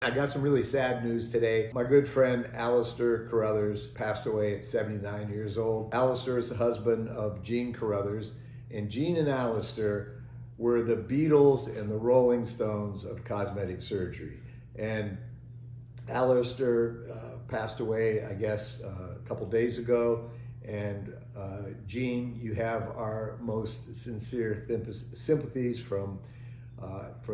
I got some really sad news today. My good friend Alistair Carruthers passed away at 79 years old. Alistair is the husband of Gene Carruthers, and Gene and Alistair were the Beatles and the Rolling Stones of cosmetic surgery. And Alistair passed away, I guess, a couple days ago. And Gene, you have our most sincere sympathies from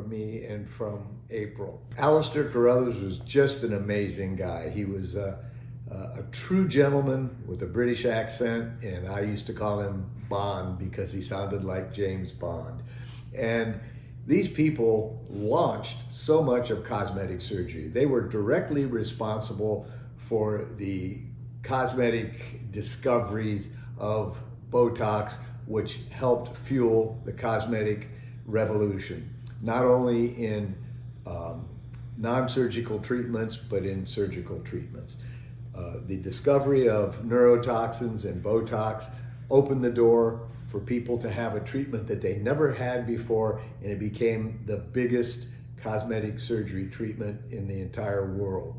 me and from April. Alistair Carruthers was just an amazing guy. He was a true gentleman with a British accent, and I used to call him Bond because he sounded like James Bond. And these people launched so much of cosmetic surgery. They were directly responsible for the cosmetic discoveries of Botox, which helped fuel the cosmetic revolution, not only in non-surgical treatments, but in surgical treatments. The discovery of neurotoxins and Botox opened the door for people to have a treatment that they never had before, and it became the biggest cosmetic surgery treatment in the entire world.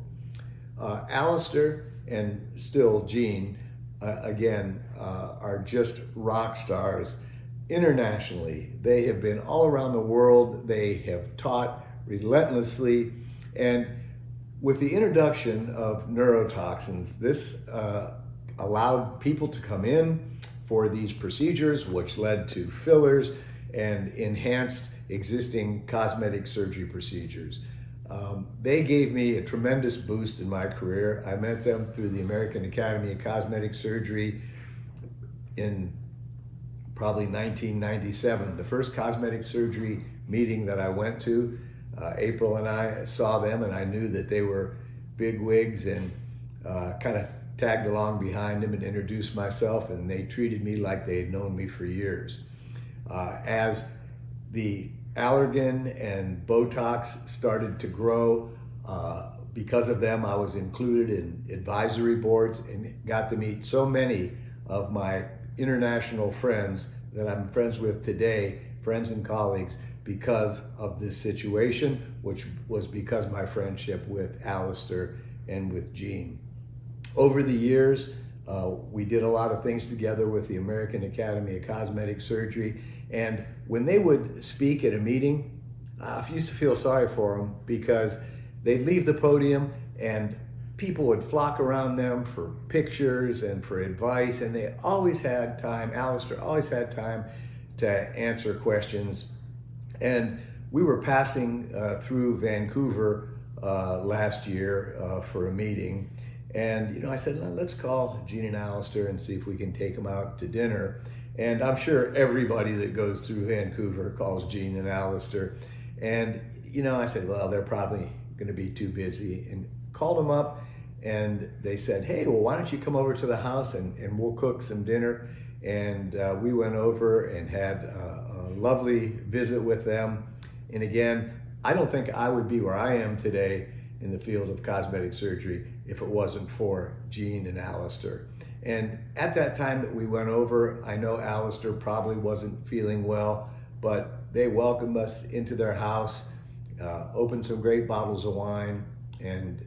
Alistair and still Gene, again, are just rock stars internationally. They have been all around the world. They have taught relentlessly. And with the introduction of neurotoxins, this allowed people to come in for these procedures, which led to fillers and enhanced existing cosmetic surgery procedures. They gave me a tremendous boost in my career. I met them through the American Academy of Cosmetic Surgery in probably 1997. The first cosmetic surgery meeting that I went to, April and I saw them, and I knew that they were big wigs, and kind of tagged along behind them and introduced myself, and they treated me like they had known me for years. As the Allergan and Botox started to grow, because of them, I was included in advisory boards and got to meet so many of my international friends that I'm friends with today, friends and colleagues, because of this situation, which was because of my friendship with Alistair and with Gene. Over the years, we did a lot of things together with the American Academy of Cosmetic Surgery, and when they would speak at a meeting, I used to feel sorry for them because they'd leave the podium and people would flock around them for pictures and for advice, and they always had time, Alistair always had time to answer questions. And we were passing through Vancouver last year for a meeting, and I said, let's call Gene and Alistair and see if we can take them out to dinner. And I'm sure everybody that goes through Vancouver calls Gene and Alistair. And I said, well, they're probably going to be too busy, and called them up, and they said, hey, well, why don't you come over to the house and we'll cook some dinner. And we went over and had a lovely visit with them. And again, I don't think I would be where I am today in the field of cosmetic surgery if it wasn't for Gene and Alistair. And at that time that we went over, I know Alistair probably wasn't feeling well, but they welcomed us into their house, opened some great bottles of wine, and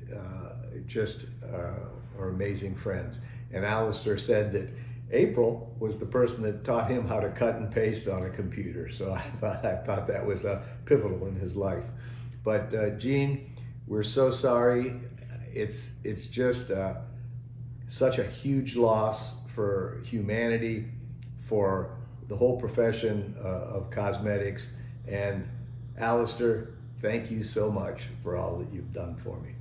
just are amazing friends. And Alistair said that April was the person that taught him how to cut and paste on a computer. So I thought that was pivotal in his life. But Gene, we're so sorry. It's just such a huge loss for humanity, for the whole profession of cosmetics. And Alistair, thank you so much for all that you've done for me.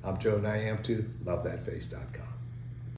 I'm Joe Nyamtu, LoveThatFace.com.